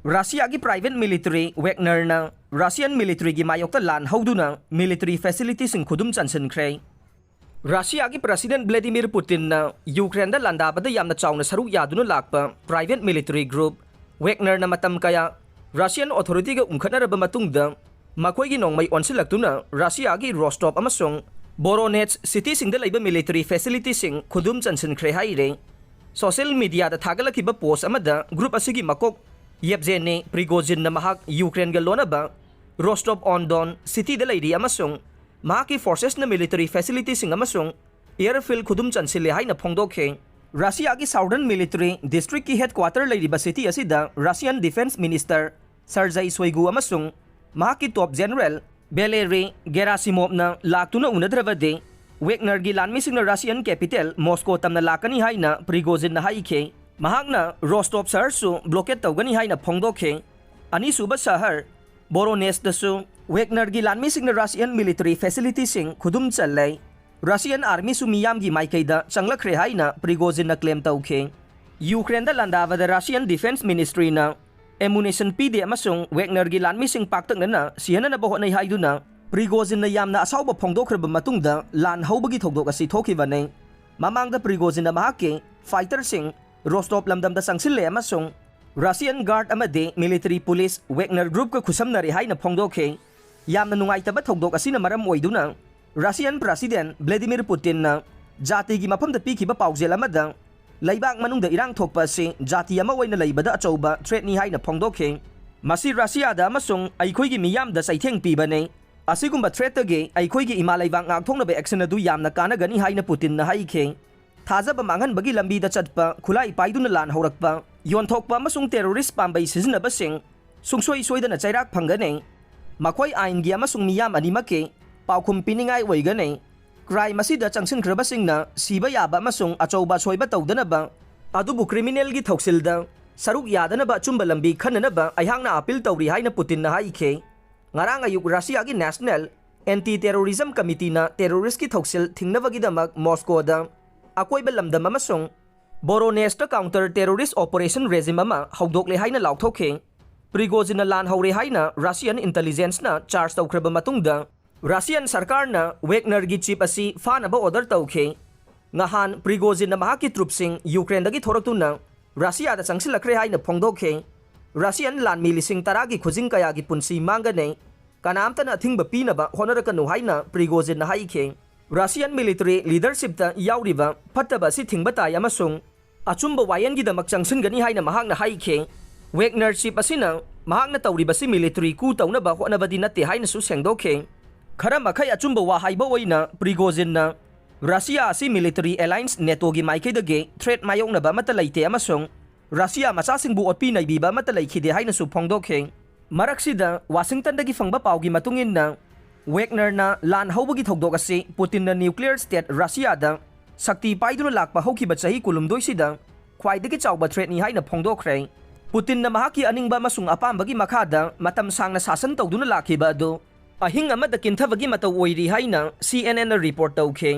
Russia की private military Wagner ना Russian military की मायोक्ता लान हौदुना मिलिट्री फैसिलिटी सिंह खुदुम चंसनख्रे रशिया की प्रेसिडेंट व्लादिमीर पुतिन ना यूक्रेन दा लांदाबदा यामना चावना सरुक यादुना लाकपा प्राइवेट मिलिट्री ग्रुप वेगनर ना मतम कया रशियन अथॉरिटी का उंखनरब मतुंगदा मखोइगी नोंगमै ओनसिलक्तुना रशिया की रोस्टोव अमसोंग बोरोनेट्स सिटी सिंह दा लैबा मिलिट्री फैसिलिटी सिंह खुदुम चंसनख्रे हाइरे सोशल मीडिया दा थागलखिबा पोस्ट अमदा ग्रुप असिगी मकोक येब्जेने प्रिगोजिन महक यूक्रेन के लोनब रोस्टोव ऑन डॉन सिटी लेरी की फोर्सेस न मिलिट्री फैसिलिटी एयरफील्ड खुदुम चंसिले हाइना फोंदोखे रशिया की साउदर्न मिलिट्री डिस्ट्रिक्ट की हेडक्वार्टर लेरिबा सिटी असिदा Russian defence minister Sergei Shoigu की टॉप जनरल बेलेरी गेरासिमोवना लाक्तुना उनद्रबदे वेगनर की लानमीसिंगना रशियन कैपिटल मॉस्को तमना लाकनी हाइना प्रिगोजिन हाइखे महाकना रोस्टोव शहर ब्लॉकेट तौगनी हाइना फोंदोखे अनीसुबा शहर बोरोनेस्टसु वेगनर की लानमीसिंगना रशियन मिलिट्री फैसिलिटी खुदुम चल्ले रशियन आर्मी मियाम की माइकैदा चंगलख्रे हाइना प्रिगोजिन क्लेम तौखे यूक्रेन लांदाबदा रशियन डिफेंस मिनिस्ट्री एमुनेशन पीदे अमसुंग वेगनर की लानमीसिंग पाक्तंगना सिहननब होनाय हाइदुना प्रिगोजिन यामना असाउबा फोंदोख्रब मतुंगदा लान हौबगी थौदोक असि थोखिबने ममांगदा प्रिगोजिन महाके फाइटर रोस्टोव लमदम चंसिले रशियन गार्ड अमदे मिलिट्री पुलिस वेगनर ग्रुप का खुसमनरे हाइना फोंदोखे यामना नुंगाइतबा थौदोक असिना मरम ओइदुना रशियन प्रेसिडेंट व्लादिमीर पुतिन जाति की मफमदा पीखिबा पाउजेल अमदा लैबाक मनुंगदा इरांग थोकपा असि जाति अमा ओइना लैबदा अचौबा थ्रेटनी हाइना फोंदोखे मसी रशियादा अमसुंग अइखोइगी मियामदा सैथेंग पीबने असिगुम्बा थ्रेटगे अइखोइगी इमा लैबाक ngakthongnaba एक्शन अदु यामना कानागनी हाइना पुतिन हाइखे थाजब मांगनबगी लंबीदा चटपा खुलाई पाइदुना लान हौरकपा योंथोकपा अमसुंग टेररिस्ट पांबै सिजनबसिंग सुंगसोई सोइदना चैराक फंगने मखोई आइनगी अमसुंग मियाम अनिमके पाउखुम पिनिंगाई ओइगने क्राइम असिदा चंगसिनख्रबसिंगना सीबा याबा अमसुंग अचौबा सोइबा तौदनबा अदुबु क्रिमिनल की थौसिलदा सरुक यादनबा अचुंबा लंबी खननबा अयहांगना अपील तौरी हाइना पुतिन हाइखे ngarang ayuk Russia की national anti terrorism committee terrorist की थौसिल थिंगनबगीदमक मॉस्कोदा अकोइबा लमदम अमसुंग Voronezh counter terrorist operation regime हौदोकले हाइना लाउथोखे प्रिगोजिन लान हौरे हाइना रशियन इंटेलिजेंस चार्ज तौख्रब मतुंगदा रशियन सरकार वेगनर की चीफ असी फानब ऑर्डर तौखे ngहान प्रिगोजिन महाकी ट्रुपसिंग यूक्रेन दगी थोरक्तुना रशिया दा चंगसिलख्रे हाइना फोंदोखे रशियन लानमी लिसिंग तरा की खुजिंग कया की पुंसी मांगने कनामतन अथिंग पीनबा होनरकनु हाइना प्रिगोजिन हाइखे रशियन मिलिट्री लीडरशिप याउरिबा फत्तबा सि थिंगबताय अमसुंग अचुंबा वायन की दमक चंगसिनगनी हाइना महागना हाइखे वेगनर चिप असिना महागना तौरिबसि मिलिट्री कू तौनबा होनबदी नते हाइनसु सेंगदोखे खरा मखै अचुंबा वा हाइबा ओइना प्रिगोजिन रशिया असि मिलिट्री अलायंस नेटो की माइकैदगे थ्रेट मायोंगनबा मत लैते अमसुंग रशिया मचासिंगबु ओटपी नैबीबा मत लैखिदे हाइनसु फोंदोखे मरक्सिदा वाशिंगटन पाव पाउगी मतुंगिन्ना वेगनरना लान हौबगी थौदोक असे पुतिन न्यूक्लियर स्टेट रशियादा शक्ति पाइदुना लाकपा हौखिबा चही कुलुमदोइसिदा ख्वाइदगी चाउबा थ्रेटनी हाइना फोंदोख्रे पुतिन महाकी अनिंगबा मसुंग अपामबगी मखादा मतम सांगना शासन तौदुना लाखिबा अदो अहिंग अमदा किंथबगी मतौ ओइरी हाइना CNN रिपोर्ट तौखे।